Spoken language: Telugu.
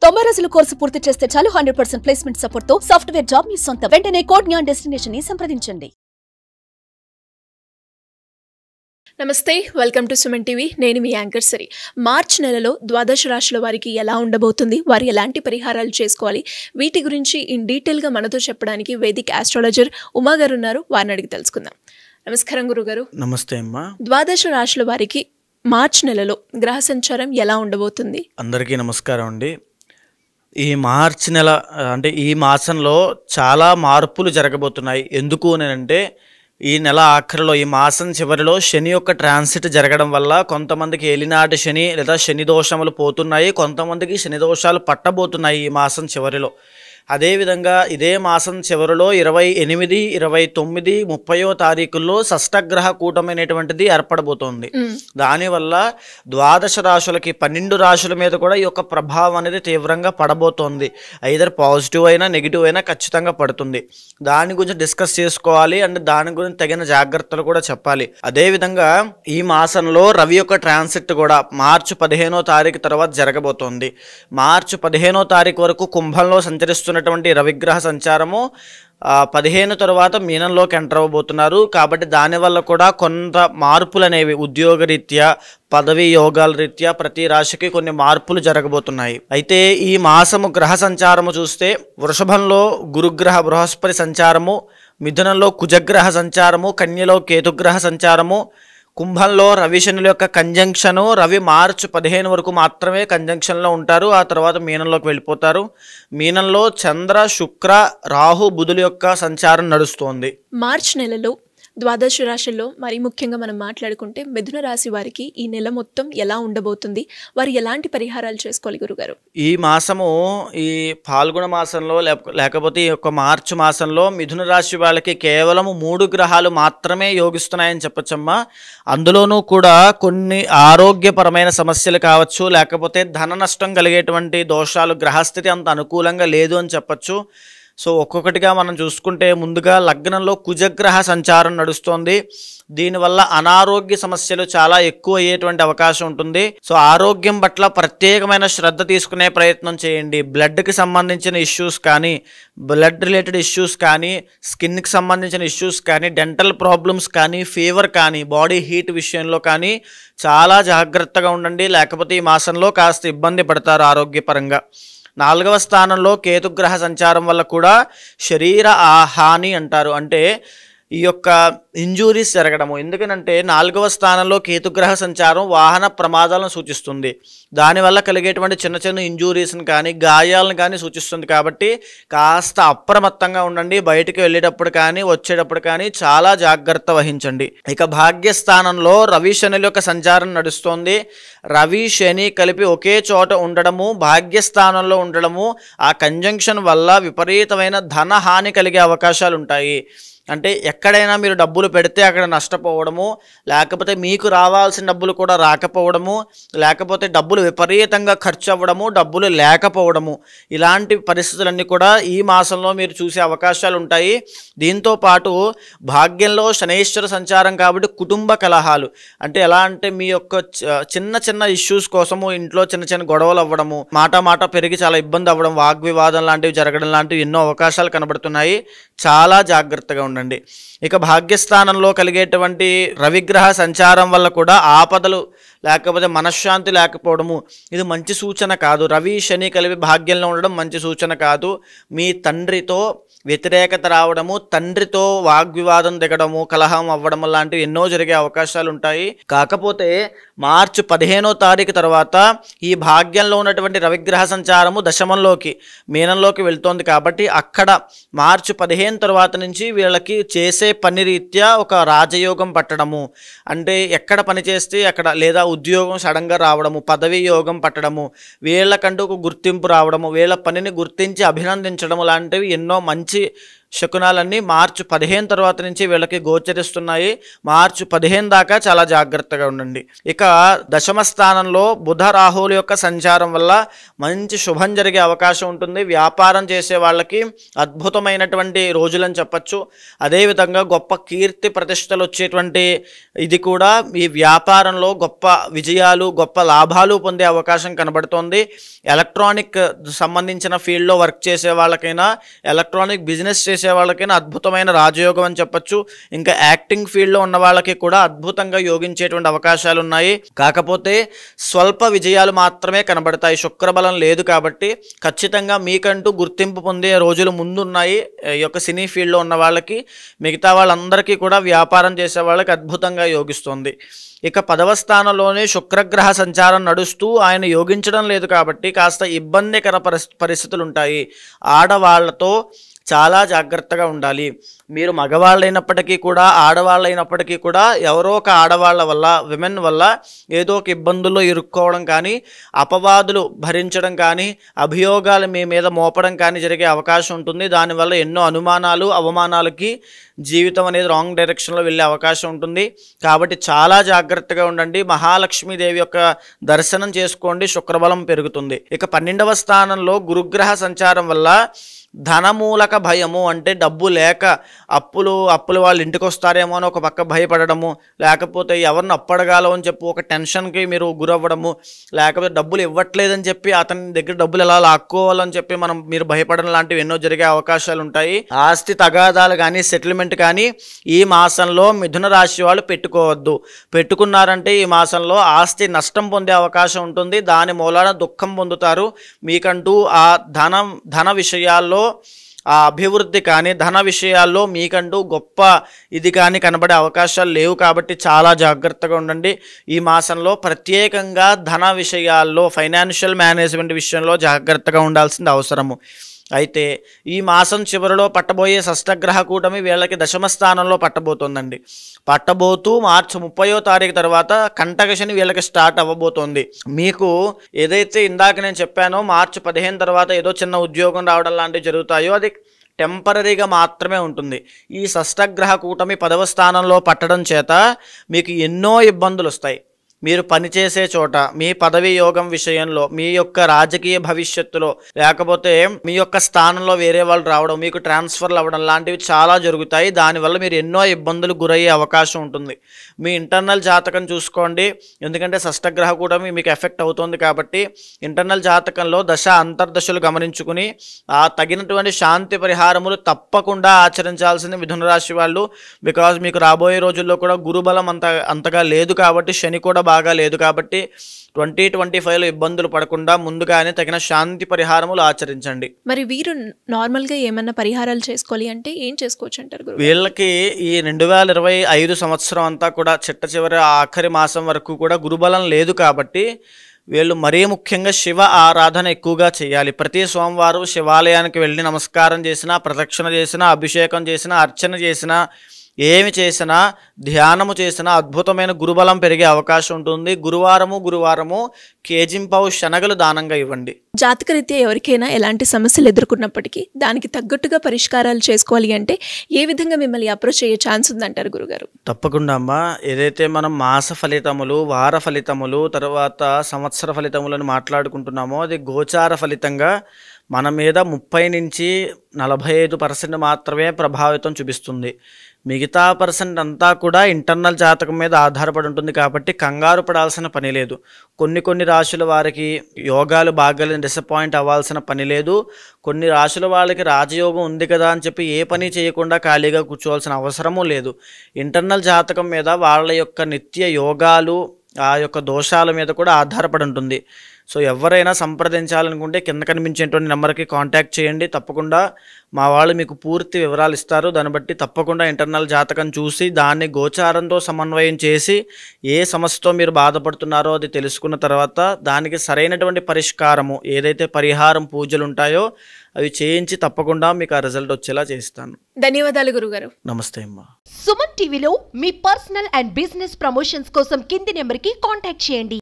90 రోజుల కోర్సు పూర్తి చేస్తే చాలు 100% ప్లేస్మెంట్ సపోర్ట్ తో సాఫ్ట్వేర్ జాబ్ మీ సొంతం. వెంటనే కోడ్ జ్ఞాన్ డెస్టినేషన్ ని సంప్రదించండి. నమస్తే, వెల్కమ్ టు సుమన్ టీవీ. నేను మీ యాంకర్ సరి. మార్చ్ నెలలో ద్వాదశ రాశుల వారికి ఎలా ఉండబోతుంది, వారు ఎలాంటి పరిహారాలు చేసుకోవాలి, వీటి గురించి ఇన్ డీటెయిల్గా మనతో చెప్పడానికి వేదిక్ ఆస్ట్రాలజర్ ఉమా గారు ఉన్నారు. వారిని అడిగి తెలుసుకుందాం. నమస్కారం గురుగారు. నమస్తే అమ్మా. ద్వాదశ రాశుల వారికి మార్చ్ నెలలో గ్రహ సంచారం ఎలా ఉండబోతుంది? అందరికీ నమస్కారం అండి. ఈ మార్చ్ నెల అంటే ఈ మాసంలో చాలా మార్పులు జరగబోతున్నాయి. ఎందుకు అంటే ఈ నెల ఆఖరిలో, ఈ మాసం చివరిలో శని యొక్క ట్రాన్సిట్ జరగడం వల్ల కొంతమందికి ఏలినాటి శని లేదా శని దోషములు పోతున్నాయి, కొంతమందికి శని దోషాలు పట్టబోతున్నాయి ఈ మాసం చివరిలో. అదేవిధంగా ఇదే మాసం చివరిలో 28, 29, 30వ తారీఖుల్లో షష్టగ్రహ కూటమైనటువంటిది ఏర్పడబోతోంది. దానివల్ల ద్వాదశ రాశులకి 12 రాశుల మీద కూడా ఈ యొక్క ప్రభావం అనేది తీవ్రంగా పడబోతోంది. ఐదర్ పాజిటివ్ అయినా నెగిటివ్ అయినా ఖచ్చితంగా పడుతుంది. దాని గురించి డిస్కస్ చేసుకోవాలి అండ్ దాని గురించి తగిన జాగ్రత్తలు కూడా చెప్పాలి. అదేవిధంగా ఈ మాసంలో రవి యొక్క ట్రాన్సిట్ కూడా మార్చి 15వ తారీఖు తర్వాత జరగబోతోంది. మార్చి 15వ తారీఖు వరకు కుంభంలో సంచరిస్తున్న రవిగ్రహ సంచారము 15 తర్వాత మీనంలోకి ఎంటర్ అవ్వబోతున్నారు. కాబట్టి దానివల్ల కూడా కొంత మార్పులు అనేవి ఉద్యోగ రీత్యా, పదవి యోగాల రీత్యా ప్రతి రాశికి కొన్ని మార్పులు జరగబోతున్నాయి. అయితే ఈ మాసము గ్రహ సంచారము చూస్తే వృషభంలో గురుగ్రహ బృహస్పతి సంచారము, మిథునంలో కుజగ్రహ సంచారము, కన్యలో కేతుగ్రహ సంచారము, కుంభంలో రవి శనుల యొక్క కంజంక్షను. రవి మార్చి 15 వరకు మాత్రమే కంజంక్షన్లో ఉంటారు, ఆ తర్వాత మీనంలోకి వెళ్ళిపోతారు. మీనంలో చంద్ర, శుక్ర, రాహు, బుధుల యొక్క సంచారం నడుస్తోంది. మార్చ్ నెలలో ద్వాదశ రాశుల్లో మరి ముఖ్యంగా మనం మాట్లాడుకుంటే మిథున రాశి వారికి ఈ నెల మొత్తం ఎలా ఉండబోతుంది, వారు ఎలాంటి పరిహారాలు చేసుకోవాలి గురుగారు? ఈ మాసము ఈ పాల్గొన మాసంలో లేకపోతే ఈ యొక్క మార్చి మాసంలో మిథున రాశి వాళ్ళకి కేవలం 3 గ్రహాలు మాత్రమే యోగిస్తున్నాయని చెప్పొచ్చమ్మా. అందులోనూ కూడా కొన్ని ఆరోగ్యపరమైన సమస్యలు కావచ్చు, లేకపోతే ధన నష్టం కలిగేటువంటి దోషాలు, గ్రహస్థితి అంత అనుకూలంగా లేదు అని చెప్పచ్చు. సో ఒక్కొక్కటిగా మనం చూసుకుంటే ముందుగా లగ్నంలో కుజగ్రహ సంచారం నడుస్తోంది. దీనివల్ల అనారోగ్య సమస్యలు చాలా ఎక్కువ అయ్యేటువంటి అవకాశం ఉంటుంది. సో ఆరోగ్యం పట్ల ప్రత్యేకమైన శ్రద్ధ తీసుకునే ప్రయత్నం చేయండి. బ్లడ్కి సంబంధించిన ఇష్యూస్ కానీ, బ్లడ్ రిలేటెడ్ ఇష్యూస్ కానీ, స్కిన్కి సంబంధించిన ఇష్యూస్ కానీ, డెంటల్ ప్రాబ్లమ్స్ కానీ, ఫీవర్ కానీ, బాడీ హీట్ విషయంలో కానీ చాలా జాగ్రత్తగా ఉండండి. లేకపోతే ఈ మాసంలో కాస్త ఇబ్బంది పడతారు ఆరోగ్యపరంగా. 4వ స్థానంలో కేతుగ్రహ సంచారం వల్ల కూడా శరీర హాని అంటారు, అంటే ఈ యొక్క ఇంజూరీస్ జరగడము. ఎందుకనంటే 4వ స్థానంలో కేతుగ్రహ సంచారం వాహన ప్రమాదాలను సూచిస్తుంది. దానివల్ల కలిగేటువంటి చిన్న చిన్న ఇంజూరీస్ని కానీ, గాయాలను కానీ సూచిస్తుంది. కాబట్టి కాస్త అప్రమత్తంగా ఉండండి. బయటికి వెళ్ళేటప్పుడు కానీ, వచ్చేటప్పుడు కానీ చాలా జాగ్రత్త వహించండి. ఇక భాగ్యస్థానంలో రవి శనుల యొక్క సంచారం నడుస్తోంది. రవి శని కలిపి ఒకే చోట ఉండడము, భాగ్యస్థానంలో ఉండడము, ఆ కంజంక్షన్ వల్ల విపరీతమైన ధన హాని కలిగే అవకాశాలు ఉంటాయి. అంటే ఎక్కడైనా మీరు డబ్బులు పెడితే అక్కడ నష్టపోవడము, లేకపోతే మీకు రావాల్సిన డబ్బులు కూడా రాకపోవడము, లేకపోతే డబ్బులు విపరీతంగా ఖర్చు అవ్వడము, డబ్బులు లేకపోవడము, ఇలాంటి పరిస్థితులన్నీ కూడా ఈ మాసంలో మీరు చూసే అవకాశాలు ఉంటాయి. దీంతో పాటు భాగ్యంలో శనైశ్వర సంచారం కాబట్టి కుటుంబ కలహాలు, అంటే ఎలా అంటే మీ యొక్క చిన్న చిన్న ఇష్యూస్ కోసము ఇంట్లో చిన్న చిన్న గొడవలు అవ్వడము, మాట పెరిగి చాలా ఇబ్బంది అవ్వడం, వాగ్వివాదం లాంటివి జరగడం లాంటివి ఎన్నో అవకాశాలు కనబడుతున్నాయి. చాలా జాగ్రత్తగా ఉండండి. ఇక భాగ్యస్థానంలో కలిగేటువంటి రవిగ్రహ సంచారం వల్ల కూడా ఆపదలు లేకపోతే మనశ్శాంతి లేకపోవడము, ఇది మంచి సూచన కాదు. రవి శని కలిపి భాగ్యంలో ఉండడం మంచి సూచన కాదు. మీ తండ్రితో వ్యతిరేకత రావడము, తండ్రితో వాగ్వివాదం దిగడము, కలహం అవ్వడం లాంటివి ఎన్నో జరిగే అవకాశాలు ఉంటాయి. కాకపోతే మార్చి 15వ తారీఖు తర్వాత ఈ భాగ్యంలో ఉన్నటువంటి రవిగ్రహ సంచారము దశమంలోకి, మీనంలోకి వెళ్తోంది. కాబట్టి అక్కడ మార్చి 15 తర్వాత నుంచి వీళ్ళకి చేసే పని రీత్యా ఒక రాజయోగం పట్టడము, అంటే ఎక్కడ పని చేస్తే అక్కడ, లేదా ఉద్యోగం సడన్గా రావడము, పదవి యోగం పట్టడము, వీళ్ళకంటూ ఒక గుర్తింపు రావడము, వీళ్ళ పనిని గుర్తించి అభినందించడము లాంటివి ఎన్నో మంచి శకునాలన్నీ మార్చి 15 తర్వాత నుంచి వీళ్ళకి గోచరిస్తున్నాయి. మార్చి 15 దాకా చాలా జాగ్రత్తగా ఉండండి. ఇక దశమ స్థానంలో బుధ రాహువుల యొక్క సంచారం వల్ల మంచి శుభం జరిగే అవకాశం ఉంటుంది. వ్యాపారం చేసే వాళ్ళకి అద్భుతమైనటువంటి రోజులని చెప్పచ్చు. అదేవిధంగా గొప్ప కీర్తి ప్రతిష్టలు వచ్చేటువంటి ఇది కూడా ఈ వ్యాపారంలో గొప్ప విజయాలు గొప్ప లాభాలు పొందే అవకాశం కనబడుతోంది. ఎలక్ట్రానిక్ సంబంధించిన ఫీల్డ్లో వర్క్ చేసే వాళ్ళకైనా ఎలక్ట్రానిక్ బిజినెస్ చేసే వాళ్ళకైనా అద్భుతమైన రాజయోగం అని చెప్పచ్చు. ఇంకా యాక్టింగ్ ఫీల్డ్లో ఉన్న వాళ్ళకి కూడా అద్భుతంగా యోగించేటువంటి అవకాశాలు ఉన్నాయి. కాకపోతే స్వల్ప విజయాలు మాత్రమే కనబడతాయి. శుక్రబలం లేదు కాబట్టి ఖచ్చితంగా మీకంటూ గుర్తింపు పొందే రోజులు ముందున్నాయి. ఈ యొక్క సినీ ఫీల్డ్లో ఉన్న వాళ్ళకి, మిగతా వాళ్ళందరికీ కూడా వ్యాపారం చేసే వాళ్ళకి అద్భుతంగా యోగిస్తుంది. ఇక 10వ స్థానంలోనే శుక్రగ్రహ సంచారం నడుస్తూ ఆయన యోగించడం లేదు కాబట్టి కాస్త ఇబ్బందికర పరిస్థితులు ఉంటాయి. ఆడవాళ్లతో చాలా జాగ్రత్తగా ఉండాలి. మీరు మగవాళ్ళైనప్పటికీ కూడా ఆడవాళ్ళైనప్పటికీ కూడా ఎవరో ఒక ఆడవాళ్ళ వల్ల విమెన్ వల్ల ఏదో ఒక ఇబ్బందుల్లో ఇరుక్కోవడం కానీ, అపవాదులు భరించడం కానీ, అభియోగాలు మీ మీద మోపడం కానీ జరిగే అవకాశం ఉంటుంది. దానివల్ల ఎన్నో అనుమానాలు అవమానాలకి జీవితం అనేది రాంగ్ డైరెక్షన్లో వెళ్ళే అవకాశం ఉంటుంది. కాబట్టి చాలా జాగ్రత్తగా ఉండండి. మహాలక్ష్మీదేవి యొక్క దర్శనం చేసుకోండి, శుక్రబలం పెరుగుతుంది. ఇక 12వ స్థానంలో గురుగ్రహ సంచారం వల్ల ధనమూలక భయము, అంటే డబ్బు లేక అప్పులు వాళ్ళ ఇంటికి వస్తారేమో అని ఒక పక్క భయపడము, లేకపోతే ఎవరిని అప్పడగాలో అని చెప్పి ఒక టెన్షన్కి మీరు గురవ్వడము, లేకపోతే డబ్బులు ఇవ్వట్లేదని చెప్పి అతని దగ్గర డబ్బులు ఎలా లాక్కోవాలని చెప్పి మీరు భయపడడం లాంటివి ఎన్నో జరిగే అవకాశాలు ఉంటాయి. ఆస్తి తగాదాలు కానీ సెటిల్మెంట్ కానీ ఈ మాసంలో మిథున రాశి వాళ్ళు పెట్టుకోవద్దు. పెట్టుకున్నారంటే ఈ మాసంలో ఆస్తి నష్టం పొందే అవకాశం ఉంటుంది. దాని మూలాన దుఃఖం పొందుతారు. మీకంటూ ఆ ధన విషయాల్లో ఆ అభివృద్ధి కానీ ధన విషయాల్లో మీకంటూ గొప్ప ఇది కానీ కనబడే అవకాశాలు లేవు. కాబట్టి చాలా జాగ్రత్తగా ఉండండి. ఈ మాసంలో ప్రత్యేకంగా ధన విషయాల్లో ఫైనాన్షియల్ మేనేజ్మెంట్ విషయంలో జాగ్రత్తగా ఉండాల్సింది అవసరము. అయితే ఈ మాసం చివరిలో పట్టబోయే షష్టగ్రహ కూటమి వీళ్ళకి దశమ స్థానంలో పట్టబోతోందండి. పట్టబోతూ మార్చి 30వ తారీఖు తర్వాత కంటకశని వీళ్ళకి స్టార్ట్ అవ్వబోతోంది. మీకు ఏదైతే ఇందాక నేను చెప్పానో మార్చి 15 తర్వాత ఏదో చిన్న ఉద్యోగం రావడం లాంటివి జరుగుతాయో అది టెంపరీగా మాత్రమే ఉంటుంది. ఈ షష్టగ్రహ కూటమి 10వ స్థానంలో పట్టడం చేత మీకు ఎన్నో ఇబ్బందులు వస్తాయి. మీరు పనిచేసే చోట, మీ పదవి యోగం విషయంలో, మీ యొక్క రాజకీయ భవిష్యత్తులో, లేకపోతే మీ యొక్క స్థానంలో వేరే వాళ్ళు రావడం, మీకు ట్రాన్స్ఫర్లు అవ్వడం లాంటివి చాలా జరుగుతాయి. దానివల్ల మీరు ఎన్నో ఇబ్బందులు గురయ్యే అవకాశం ఉంటుంది. మీ ఇంటర్నల్ జాతకం చూసుకోండి. ఎందుకంటే షష్టగ్రహ కూడా మీకు ఎఫెక్ట్ అవుతుంది కాబట్టి ఇంటర్నల్ జాతకంలో దశ అంతర్దశలు గమనించుకుని ఆ తగినటువంటి శాంతి పరిహారములు తప్పకుండా ఆచరించాల్సింది మిథున రాశి వాళ్ళు. బికాజ్ మీకు రాబోయే రోజుల్లో కూడా గురుబలం అంతగా లేదు కాబట్టి, శని కూడా బాగా లేదు కాబట్టి 2025లో ఇబ్బందులు పడకుండా ముందుగానే తగిన శాంతి పరిహారములు ఆచరించండి. మరి వీరు నార్మల్గా ఏమన్నా పరిహారాలు చేసుకోవాలి అంటే ఏం చేసుకోవచ్చు అంటారు? వీళ్ళకి ఈ 2025 సంవత్సరం అంతా కూడా చిట్ట చివరి ఆఖరి మాసం వరకు కూడా గురుబలం లేదు కాబట్టి వీళ్ళు మరీ ముఖ్యంగా శివ ఆరాధన ఎక్కువగా చేయాలి. ప్రతి సోమవారం శివాలయానికి వెళ్ళి నమస్కారం చేసినా, ప్రదక్షిణ చేసినా, అభిషేకం చేసినా, అర్చన చేసినా, ఏమి చేసినా, ధ్యానము చేసినా అద్భుతమైన గురుబలం పెరిగే అవకాశం ఉంటుంది. గురువారము కేజింపావు శనగలు దానంగా ఇవ్వండి. జాతకరీత్యా ఎవరికైనా ఎలాంటి సమస్యలు ఎదుర్కొన్నప్పటికీ దానికి తగ్గట్టుగా పరిష్కారాలు చేసుకోవాలి అంటే ఏ విధంగా మిమ్మల్ని అప్రోచ్ అయ్యే ఛాన్స్ ఉందంటారు గురుగారు? తప్పకుండా అమ్మా. ఏదైతే మనం మాస ఫలితములు, వార ఫలితములు, తర్వాత సంవత్సర ఫలితములను మాట్లాడుకుంటున్నామో అది గోచార ఫలితంగా మన మీద 30 నుంచి 45% మాత్రమే ప్రభావితం చూపిస్తుంది. మిగతా % అంతా కూడా ఇంటర్నల్ జాతకం మీద ఆధారపడి ఉంటుంది. కాబట్టి కంగారు పడాల్సిన పని లేదు. కొన్ని రాశుల వారికి యోగాలు బాగాలేని డిసప్పాయింట్ అవ్వాల్సిన పని లేదు. కొన్ని రాశుల వాళ్ళకి రాజయోగం ఉంది కదా అని చెప్పి ఏ పని చేయకుండా ఖాళీగా కూర్చోవాల్సిన అవసరమూ లేదు. ఇంటర్నల్ జాతకం మీద వాళ్ళ యొక్క నిత్య యోగాలు, ఆ యొక్క దోషాల మీద కూడా ఆధారపడి ఉంటుంది. సో ఎవరైనా సంప్రదించాలనుకుంటే కింద కనిపించేటువంటి నెంబర్కి కాంటాక్ట్ చేయండి. తప్పకుండా మా వాళ్ళు మీకు పూర్తి వివరాలు ఇస్తారు. దాన్ని బట్టి తప్పకుండా ఇంటర్నల్ జాతకం చూసి దాన్ని గోచారంతో సమన్వయం చేసి ఏ సమస్యతో మీరు బాధపడుతున్నారో అది తెలుసుకున్న తర్వాత దానికి సరైనటువంటి పరిష్కారము, ఏదైతే పరిహారం పూజలు ఉంటాయో అవి చేయించి తప్పకుండా మీకు ఆ రిజల్ట్ వచ్చేలా చేస్తాను. ధన్యవాదాలు గురుగారు. నమస్తే అమ్మా. సుమన్ టీవీలో మీ పర్సనల్ అండ్ బిజినెస్ ప్రమోషన్స్ కోసం కింది నెంబర్కి కాంటాక్ట్ చేయండి.